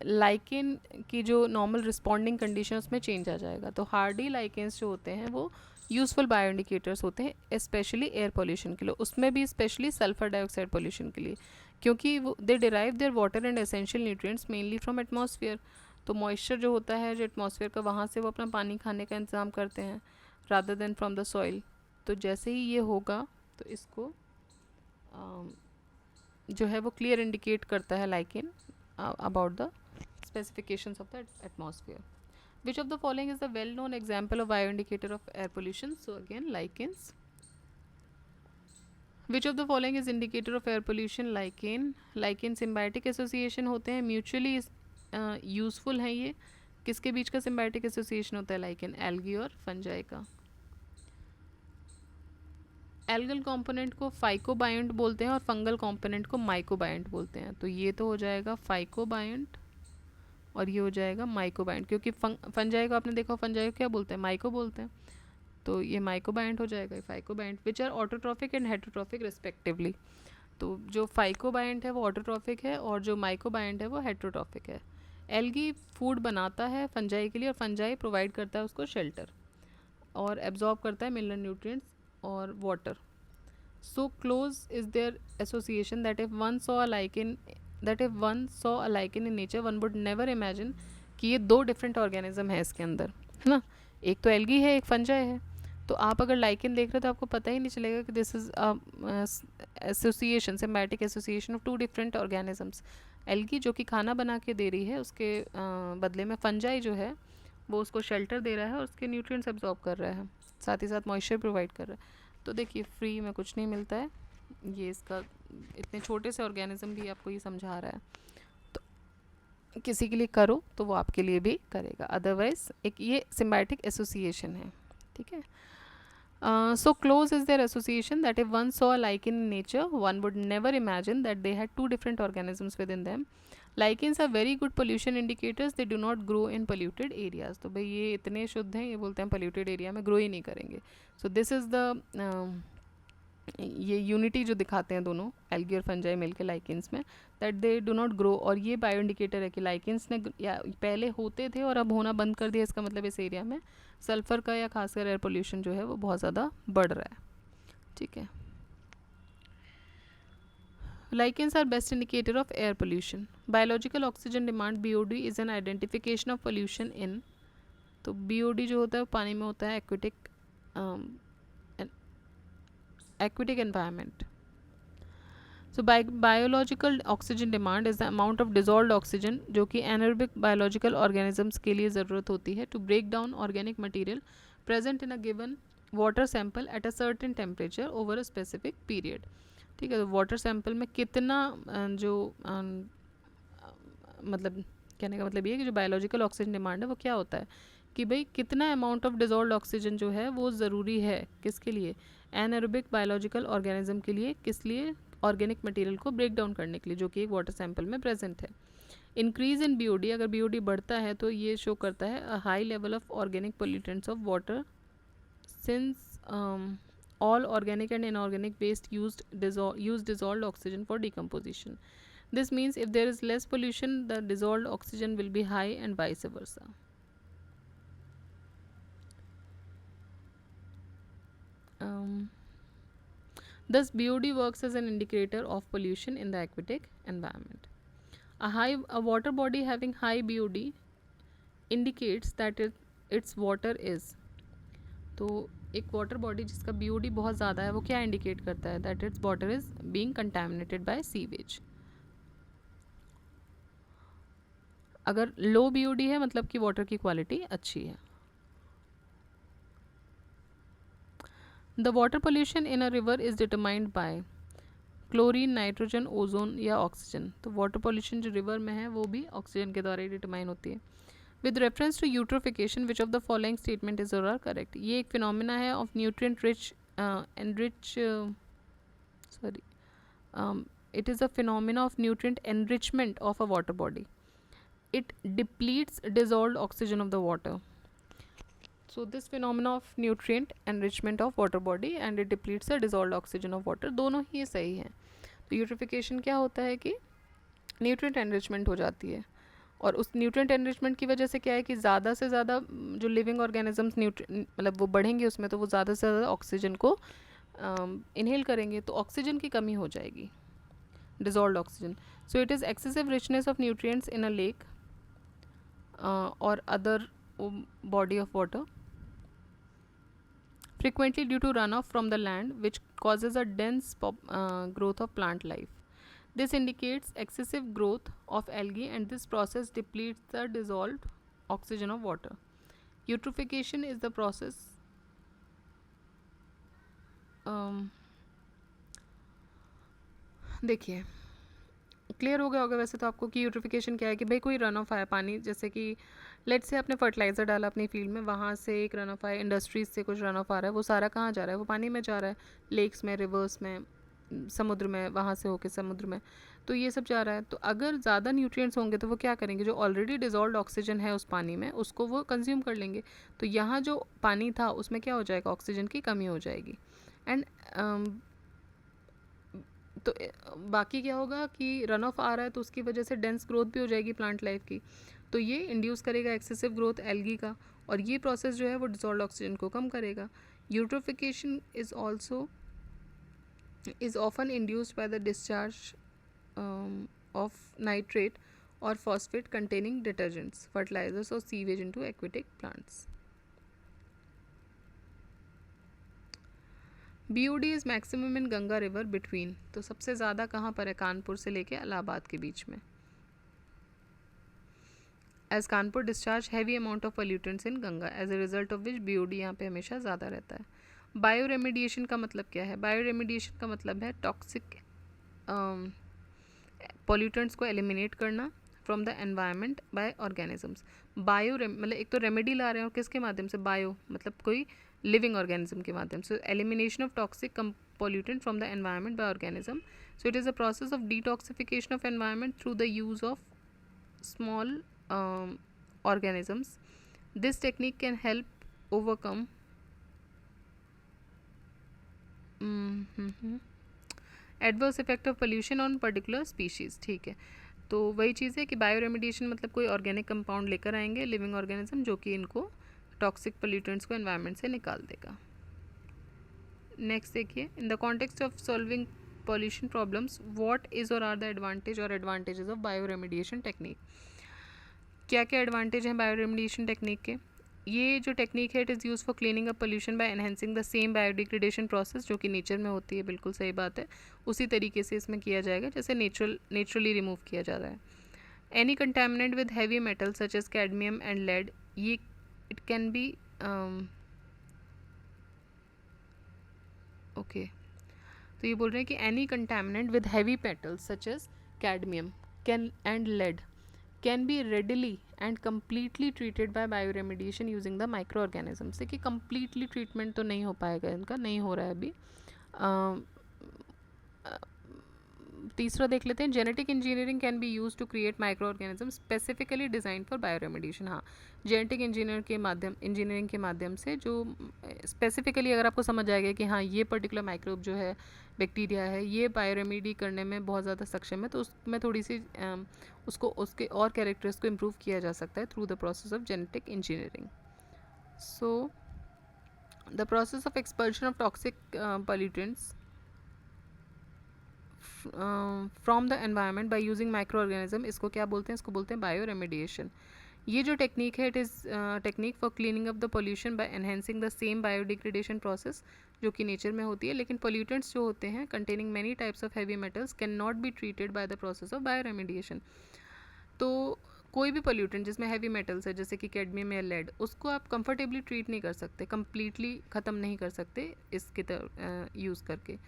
लाइकेन की जो नॉर्मल रिस्पॉन्डिंग कंडीशन उसमें चेंज आ जाएगा. तो हार्डी लाइकेन्स जो होते हैं वो यूजफुल बायो इंडिकेटर्स होते हैं स्पेशली एयर पोल्यूशन के लिए. उसमें भी स्पेशली सल्फर डाइऑक्साइड पोल्यूशन के लिए, क्योंकि वो they derive their water and essential nutrients mainly from atmosphere. तो मॉइस्चर जो होता है जो एटमॉस्फेयर का, वहाँ से वो अपना पानी खाने का इंतज़ाम करते हैं rather than from the soil. तो जैसे ही ये होगा तो इसको जो है वो क्लियर इंडिकेट करता है lichen about the specifications of the atmosphere. Which of the following is the well known example of bioindicator of air pollution? So again lichens. Which of the following is indicator of air pollution? lichen. lichen symbiotic association होते हैं, mutually useful हैं ये. किसके बीच का symbiotic association होता है? lichen, algae और fungi का. एल्गल कंपोनेंट को फाइकोबायंट बोलते हैं और फंगल कंपोनेंट को माइकोबायंट बोलते हैं. तो ये तो हो जाएगा फाइकोबायंट और ये हो जाएगा माइकोबायंट, क्योंकि फंजाई को आपने देखा, फंजाई को क्या बोलते हैं? माइको बोलते हैं. तो ये माइकोबायंट हो जाएगा, phycobiont. Which are autotrophic and heterotrophic respectively. तो जो फाइकोबायंट है वो ऑटोट्रॉफिक है और जो माइकोबायंट है वो हेटरोट्रॉफिक है. एल्गी फूड बनाता है फंजाई के लिए और फंजाई प्रोवाइड करता है उसको शेल्टर और एब्जॉर्ब करता है मिनरल न्यूट्रिएंट्स और water. So close is their association that if one saw a lichen in nature, one would never imagine कि ये दो different organism है इसके अंदर, है ना. एक तो algae है, एक fungi है. तो आप अगर lichen देख रहे हो तो आपको पता ही नहीं चलेगा कि this is association, symbiotic association of two different organisms. algae जो कि खाना बना के दे रही है, उसके बदले में fungi जो है वो उसको shelter दे रहा है और उसके nutrients absorb कर रहा है, साथ ही साथ मॉइस्चर प्रोवाइड कर रहा है. तो देखिए फ्री में कुछ नहीं मिलता है. ये इसका इतने छोटे से ऑर्गेनिज्म भी आपको ये समझा रहा है. तो किसी के लिए करो तो वो आपके लिए भी करेगा, अदरवाइज एक ये सिम्बायोटिक एसोसिएशन है. ठीक है. So close is their association that if one saw a lichen in nature, one would never imagine that they had two different organisms within them. Lichens are very good pollution indicators. They do not grow in polluted areas. तो भाई ये इतने शुद्ध हैं, ये बोलते हैं polluted area में grow ही नहीं करेंगे. So this is the ये यूनिटी जो दिखाते हैं दोनों एल्गी और फंजाई मिलके लाइकेंस में, that they do not grow. और ये बायो इंडिकेटर है कि लाइकेंस ने या पहले होते थे और अब होना बंद कर दिया. इसका मतलब इस एरिया में सल्फ़र का या खासकर एयर पोल्यूशन जो है वो बहुत ज़्यादा बढ़ रहा है. ठीक है. Lichens are best indicator of air pollution. Biological oxygen demand BOD is an identification of pollution in. तो BOD जो होता है पानी में होता है aquatic environment. So biological oxygen demand is the amount of dissolved oxygen जो कि anaerobic biological organisms के लिए ज़रूरत होती है to break down organic material present in a given water sample at a certain temperature over a specific period. ठीक है. तो वाटर सैंपल में कितना जो मतलब कहने का मतलब ये है कि जो बायोलॉजिकल ऑक्सीजन डिमांड है वो क्या होता है कि भाई कितना अमाउंट ऑफ डिजॉल्व्ड ऑक्सीजन जो है वो ज़रूरी है किसके लिए, एनारोबिक बायोलॉजिकल ऑर्गेनिज्म के लिए, किस लिए, ऑर्गेनिक मटेरियल को ब्रेक डाउन करने के लिए जो कि एक वाटर सैंपल में प्रेजेंट है। इंक्रीज इन बीओडी, अगर बीओडी बढ़ता है तो ये शो करता है a high level of organic pollutants of water since all organic and inorganic waste use dissolved oxygen for decomposition. This means if there is less pollution, the dissolved oxygen will be high and vice versa. Thus, BOD works as an indicator of pollution in the aquatic environment. A water body having high BOD indicates that its water is, तो एक वाटर बॉडी जिसका बीओडी बहुत ज़्यादा है वो क्या इंडिकेट करता है, that its water is being contaminated by sewage. अगर लो बीओडी है मतलब कि वाटर की क्वालिटी अच्छी है। The water pollution in a river is determined by chlorine, nitrogen, ozone या ऑक्सीजन। तो वाटर पोल्यूशन जो रिवर में है वो भी ऑक्सीजन के द्वारा ही डिटरमाइन होती है। With reference to eutrophication which of the following statement is और आर करेक्ट। ये एक फिनोमिना है of nutrient rich it is a phenomena of nutrient enrichment of a water body. It depletes dissolved oxygen of the water. So this phenomena of nutrient enrichment of water body and it depletes the dissolved oxygen of water, दोनों ही सही हैं। तो यूट्रिफिकेशन क्या होता है कि न्यूट्रिएंट एनरिचमेंट हो जाती है, और उस न्यूट्रिएंट एनरिचमेंट की वजह से क्या है कि ज़्यादा से ज़्यादा जो लिविंग ऑर्गेनिजम्स मतलब वो बढ़ेंगे उसमें, तो वो ज़्यादा से ज़्यादा ऑक्सीजन को इनहेल करेंगे, तो ऑक्सीजन की कमी हो जाएगी, dissolved oxygen. So it is excessive richness of nutrients in a lake or other body of water, frequently due to runoff from the land, which causes a dense growth of plant life. This indicates excessive growth of algae and this process depletes the dissolved oxygen of water. Eutrophication is the process देखिए क्लियर हो गया होगा वैसे तो आपको कि यूट्रिफिकेशन क्या है कि भाई कोई रन ऑफ आया पानी, जैसे कि लेट से आपने फर्टिलाइज़र डाला अपनी फील्ड में, वहाँ से एक रन ऑफ आया, इंडस्ट्रीज से कुछ रन ऑफ आ रहा है, वो सारा कहाँ जा रहा है, वो पानी में जा रहा है, लेक्स में, रिवर्स में, समुद्र में, वहाँ से होके समुद्र में, तो ये सब जा रहा है। तो अगर ज़्यादा न्यूट्रिएंट्स होंगे तो वो क्या करेंगे, जो ऑलरेडी डिजॉल्व्ड ऑक्सीजन है उस पानी में उसको वो कंज्यूम कर लेंगे, तो यहाँ जो पानी था उसमें क्या हो जाएगा, ऑक्सीजन की कमी हो जाएगी। एंड तो बाकी क्या होगा कि रन ऑफ आ रहा है तो उसकी वजह से डेंस ग्रोथ भी हो जाएगी प्लांट लाइफ की, तो ये इंड्यूस करेगा एक्सेसिव ग्रोथ एल्गी का, और ये प्रोसेस जो है वो डिसॉल्व्ड ऑक्सीजन को कम करेगा। Eutrophication is often induced by the discharge of nitrate और फॉस्फेट कंटेनिंग डिटर्जेंट्स, फर्टिलाइजर्स और sewage into aquatic plants. BOD is maximum in Ganga river between, तो सबसे ज़्यादा कहाँ पर है, कानपुर से लेके इलाहाबाद के बीच में। As Kanpur discharge heavy amount of pollutants in Ganga, as a result of which BOD यहाँ पे हमेशा ज़्यादा रहता है। बायो रेमिडिएशन का मतलब क्या है, बायो रेमिडिएशन का मतलब है टॉक्सिक पोल्यूटेंट्स को एलिमिनेट करना from the environment by organisms. Bio मतलब एक तो रेमेडी ला रहे हैं और किसके माध्यम से, बायो मतलब कोई लिविंग ऑर्गेनिज्म के माध्यम से, elimination of toxic pollutant from the environment by organism. So it is a process of detoxification of environment through the use of small organisms. This technique can help overcome adverse effect of pollution on particular species। ठीक है, तो वही चीज़ है कि बायो रेमिडिएशन मतलब कोई ऑर्गेनिक कंपाउंड लेकर आएंगे लिविंग ऑर्गेनिज्म जो कि इनको टॉक्सिक पोल्यूटेंट्स को एनवायरनमेंट से निकाल देगा। नेक्स्ट देखिए, in the context of solving pollution problems what is और आर द एडवांटेज और advantages of bio remediation technique. क्या क्या एडवांटेज हैं बायो रेमिडिएशन टेक्निक के। ये जो टेक्निक है it is use for cleaning up pollution by enhancing the same biodegradation process, जो कि नेचर में होती है, बिल्कुल सही बात है, उसी तरीके से इसमें किया जाएगा जैसे नेचुरली रिमूव किया जा रहा है। Any contaminant with heavy metal such as cadmium and lead, ये इट कैन बी ओके, तो ये बोल रहे हैं कि any contaminant with heavy metals such as cadmium can and lead can be readily and completely treated by bioremediation using the micro organisms. देखिए कम्प्लीटली ट्रीटमेंट तो नहीं हो पाएगा, इनका नहीं हो रहा है अभी। तीसरा देख लेते हैं, genetic engineering can be use to create micro organism specifically design for bioremediation. हाँ, जेनेटिक इंजीनियरिंग के माध्यम से जो स्पेसिफिकली अगर आपको समझ आएगा कि हाँ ये पर्टिकुलर माइक्रोब जो है, बैक्टीरिया है, ये बायोरेमिडी करने में बहुत ज़्यादा सक्षम है, तो उसमें थोड़ी सी उसको उसके और कैरेक्टर्स को इम्प्रूव किया जा सकता है through the process of genetic engineering. So the process of expulsion of toxic pollutants from the environment by using micro organism, इसको क्या बोलते हैं? इसको बोलते हैं बायो रेमिडिएशन। ये जो टेक्निक है, it is technique for cleaning up the pollution by enhancing the same biodegradation process जो कि नेचर में होती है। लेकिन पोल्यूटेंट्स जो होते हैं containing many types of heavy metals can not be treated by the process of bio remediation. तो कोई भी पोल्यूटेंट जिसमें हैवी मेटल्स है जैसे कि कैडमियम या लेड, उसको आप कंफर्टेबली ट्रीट नहीं कर सकते, कम्प्लीटली ख़त्म नहीं कर सकते इसके यूज़ करके।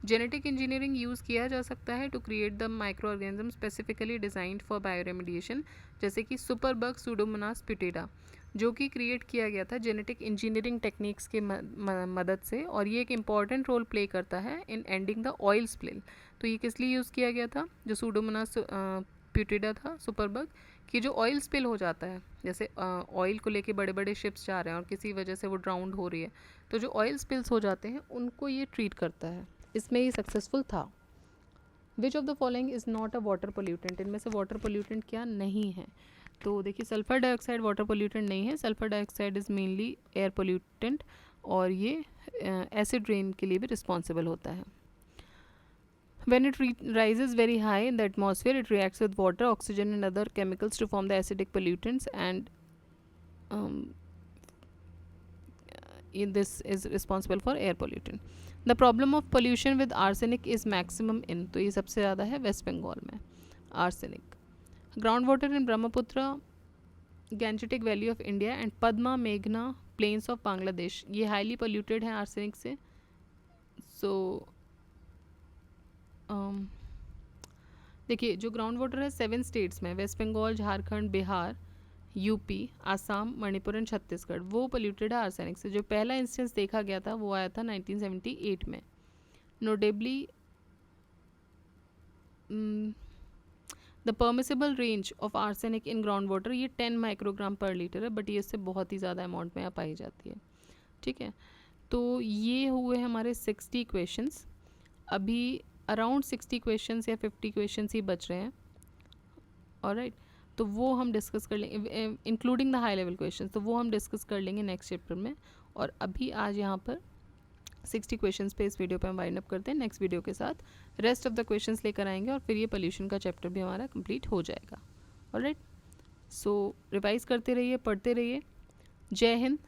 जेनेटिक इंजीनियरिंग यूज़ किया जा सकता है to create the micro organism specifically designed for bioremediation, जैसे कि सुपरबग सूडोमोनास प्यूटेरा, जो कि क्रिएट किया गया था जेनेटिक इंजीनियरिंग टेक्निक्स के मदद से, और ये एक इम्पॉर्टेंट रोल प्ले करता है इन एंडिंग द ऑयल स्पिल। तो ये किस लिए यूज़ किया गया था? जो सूडोमोनास प्यूटेरा था, सुपरबग, कि जो ऑयल स्पिल हो जाता है, जैसे ऑयल को लेके बड़े बड़े शिप्स जा रहे हैं और किसी वजह से वो ड्राउंड हो रही है, तो जो ऑयल स्पिल्स हो जाते हैं उनको ये ट्रीट करता है। इसमें ये सक्सेसफुल था। विच of the following is not a water pollutant? इनमें से वाटर पोल्यूटेंट क्या नहीं है? तो देखिए सल्फर डाइऑक्साइड वाटर पोल्यूटेंट नहीं है। Sulphur dioxide is mainly air pollutant, और ये एसिड रेन के लिए भी रिस्पॉन्सिबल होता है। When it rises very high in the atmosphere, it reacts with water, oxygen and other chemicals to form the acidic pollutants, and this is responsible for air pollutant. The problem of pollution with arsenic is maximum in, तो ये सबसे ज़्यादा है वेस्ट बंगाल में arsenic. Groundwater in Brahmaputra, Gangetic Valley of India and Padma Meghna plains of Bangladesh, ये highly polluted है arsenic से. So देखिए जो ग्राउंड वाटर है 7 स्टेट्स में, वेस्ट बंगाल, झारखंड, बिहार, यूपी, आसाम, मणिपुर एंड छत्तीसगढ़, वो पोल्यूटेड है आर्सेनिक से। जो पहला इंस्टेंस देखा गया था वो आया था 1978 में। Notably the permissible range of arsenic in ground water ये 10 माइक्रोग्राम पर लीटर है, बट ये इससे बहुत ही ज़्यादा अमाउंट में पाई जाती है। ठीक है, तो ये हुए हमारे 60 क्वेश्चंस। अभी अराउंड 60 क्वेश्चंस या 50 क्वेश्चंस ही बच रहे हैं। ऑलराइट, तो वो हम डिस्कस कर लेंगे including the high level questions, तो वो हम डिस्कस कर लेंगे नेक्स्ट चैप्टर में। और अभी आज यहाँ पर 60 क्वेश्चंस पे इस वीडियो पे हम वाइंड अप करते हैं। नेक्स्ट वीडियो के साथ रेस्ट ऑफ द क्वेश्चंस लेकर आएंगे और फिर ये पोल्यूशन का चैप्टर भी हमारा कंप्लीट हो जाएगा। ऑलराइट, सो रिवाइज करते रहिए, पढ़ते रहिए। जय हिंद।